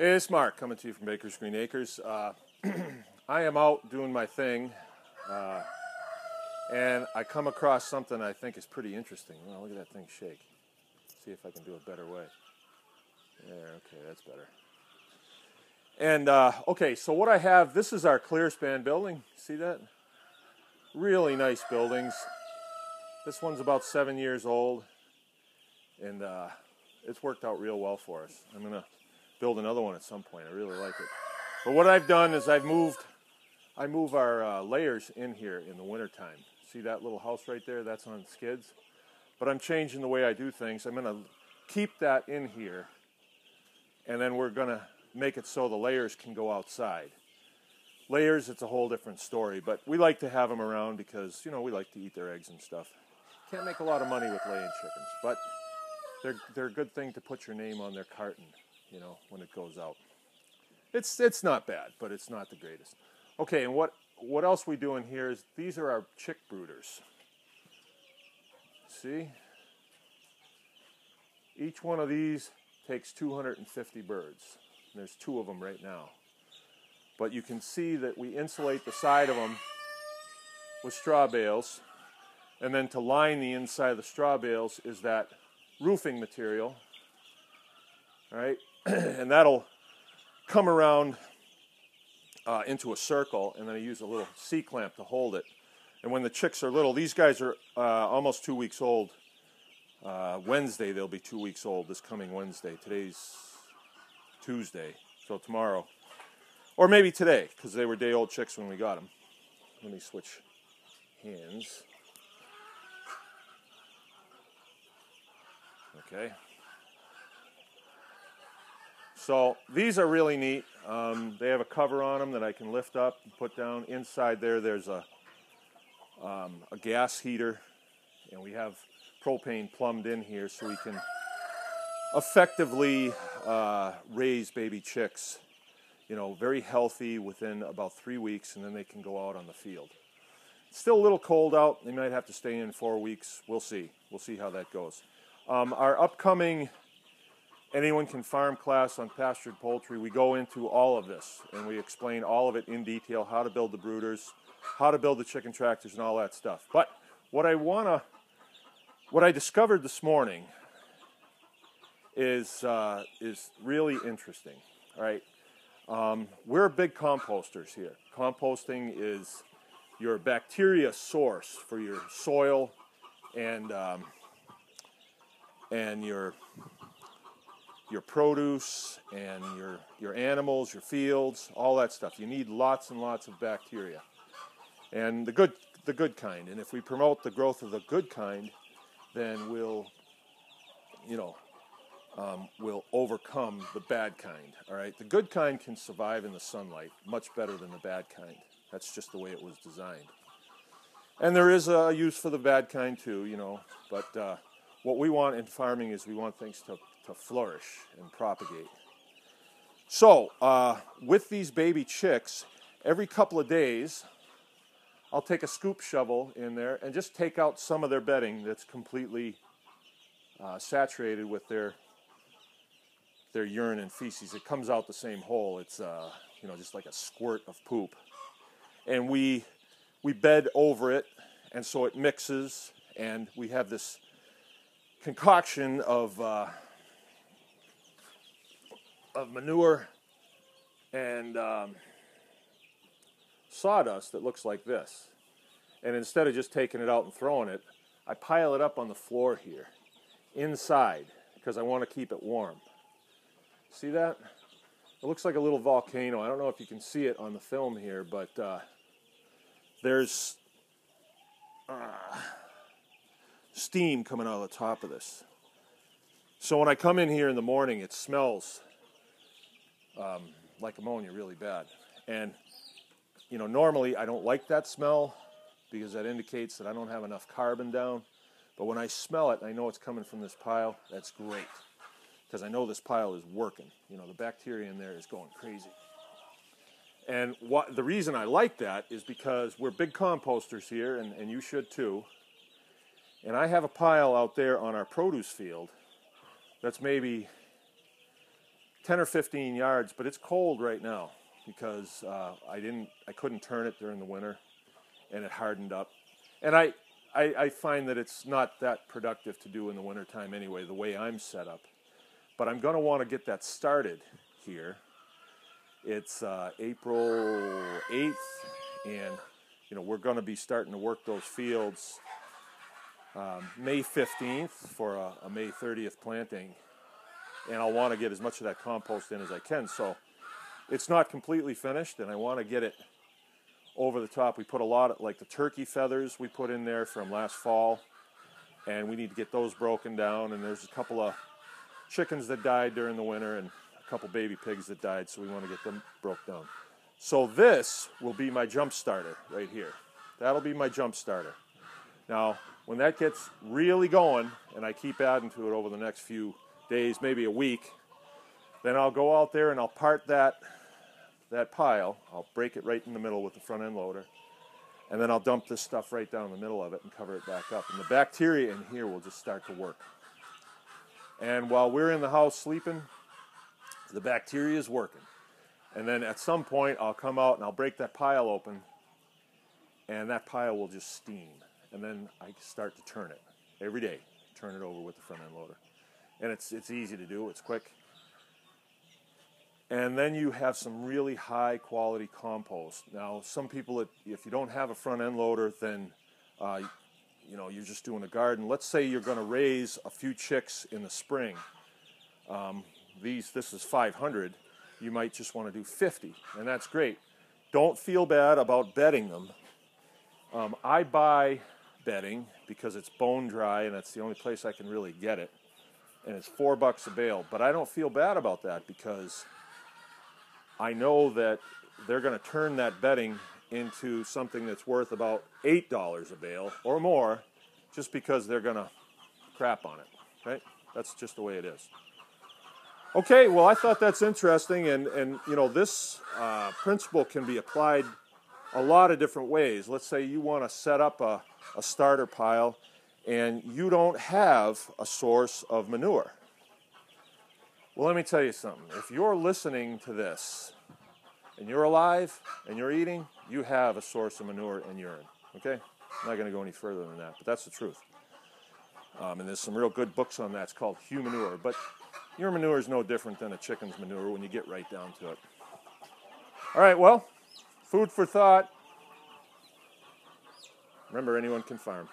Hey, it's Mark coming to you from Baker's Green Acres. I am out doing my thing, and I come across something I think is pretty interesting. Well, look at that thing shake. See if I can do a better way. There, okay, that's better. And, okay, so what I have, this is our ClearSpan building. See that? Really nice buildings. This one's about 7 years old, and it's worked out real well for us. I'm going to build another one at some point. I really like it. But what I've done is I move our layers in here in the wintertime. See that little house right there? That's on skids. But I'm changing the way I do things. I'm going to keep that in here, and then we're going to make it so the layers can go outside. Layers, it's a whole different story, but we like to have them around because, you know, we like to eat their eggs and stuff. Can't make a lot of money with laying chickens, but they're a good thing to put your name on their carton, you know, when it goes out. It's not bad, but it's not the greatest. Okay, and what else we do in here is these are our chick brooders. See? Each one of these takes 250 birds. And there's 2 of them right now. But you can see that we insulate the side of them with straw bales. And then to line the inside of the straw bales is that roofing material. All right? And that'll come around into a circle, and then I use a little C-clamp to hold it. And when the chicks are little, these guys are almost 2 weeks old. Wednesday they'll be 2 weeks old, this coming Wednesday. Today's Tuesday, so tomorrow. Or maybe today, because they were day-old chicks when we got them. Let me switch hands. Okay. So these are really neat. They have a cover on them that I can lift up and put down. Inside there's a gas heater, and we have propane plumbed in here so we can effectively raise baby chicks, you know, very healthy within about 3 weeks, and then they can go out on the field. It's still a little cold out. They might have to stay in 4 weeks. We'll see. We'll see how that goes. Our upcoming Anyone Can Farm class on pastured poultry, we go into all of this, and we explain all of it in detail, how to build the brooders, how to build the chicken tractors, and all that stuff. But what I discovered this morning is really interesting. All right, we're big composters here. Composting is your bacteria source for your soil and your produce and your animals, your fields, all that stuff. You need lots and lots of bacteria, and the good kind. And if we promote the growth of the good kind, then we'll overcome the bad kind. All right, the good kind can survive in the sunlight much better than the bad kind. That's just the way it was designed. And there is a use for the bad kind too, you know. But what we want in farming is we want things to flourish and propagate. So with these baby chicks, every couple of days, I'll take a scoop shovel in there and just take out some of their bedding that's completely saturated with their urine and feces. It comes out the same hole. It's just like a squirt of poop, and we bed over it, and so it mixes, and we have this concoction of manure and sawdust that looks like this. And instead of just taking it out and throwing it, I pile it up on the floor here, inside, because I want to keep it warm. See that? It looks like a little volcano. I don't know if you can see it on the film here, but there's steam coming out of the top of this. So when I come in here in the morning, it smells like ammonia really bad. And, you know, normally I don't like that smell because that indicates that I don't have enough carbon down. But when I smell it, I know it's coming from this pile. That's great, because I know this pile is working. You know, the bacteria in there is going crazy. And the reason I like that is because we're big composters here, and you should too. And I have a pile out there on our produce field that's maybe 10 or 15 yards, but it's cold right now because I couldn't turn it during the winter, and it hardened up. And I find that it's not that productive to do in the wintertime anyway, the way I'm set up. But I'm going to want to get that started here. It's April 8th, and we're going to be starting to work those fields May 15th for a May 30th planting. And I'll want to get as much of that compost in as I can. So it's not completely finished, and I want to get it over the top. We put a lot of, like the turkey feathers we put in there from last fall, and we need to get those broken down. And there's a couple of chickens that died during the winter and a couple baby pigs that died, so we want to get them broke down. So this will be my jump starter right here. That'll be my jump starter. Now, when that gets really going, and I keep adding to it over the next few days, maybe a week, then I'll go out there and I'll part that pile. I'll break it right in the middle with the front end loader, and then I'll dump this stuff right down the middle of it and cover it back up. And the bacteria in here will just start to work. And while we're in the house sleeping, the bacteria is working. And then at some point I'll come out and I'll break that pile open, and that pile will just steam. And then I start to turn it every day, turn it over with the front end loader. And it's easy to do, it's quick. And then you have some really high quality compost. Now, some people, if you don't have a front end loader, then you're just doing a garden. Let's say you're going to raise a few chicks in the spring. This is 500. You might just want to do 50, and that's great. Don't feel bad about bedding them. I buy bedding because it's bone dry, and that's the only place I can really get it. And it's $4 a bale. But I don't feel bad about that because I know that they're going to turn that bedding into something that's worth about $8 a bale or more just because they're going to crap on it, right? That's just the way it is. Okay, well, I thought that's interesting, and this principle can be applied a lot of different ways. Let's say you want to set up a starter pile and you don't have a source of manure. Well, let me tell you something. If you're listening to this and you're alive and you're eating, you have a source of manure and urine, okay? I'm not going to go any further than that, but that's the truth. And there's some real good books on that. It's called Humanure. But your manure is no different than a chicken's manure when you get right down to it. All right, well, food for thought. Remember, anyone can farm.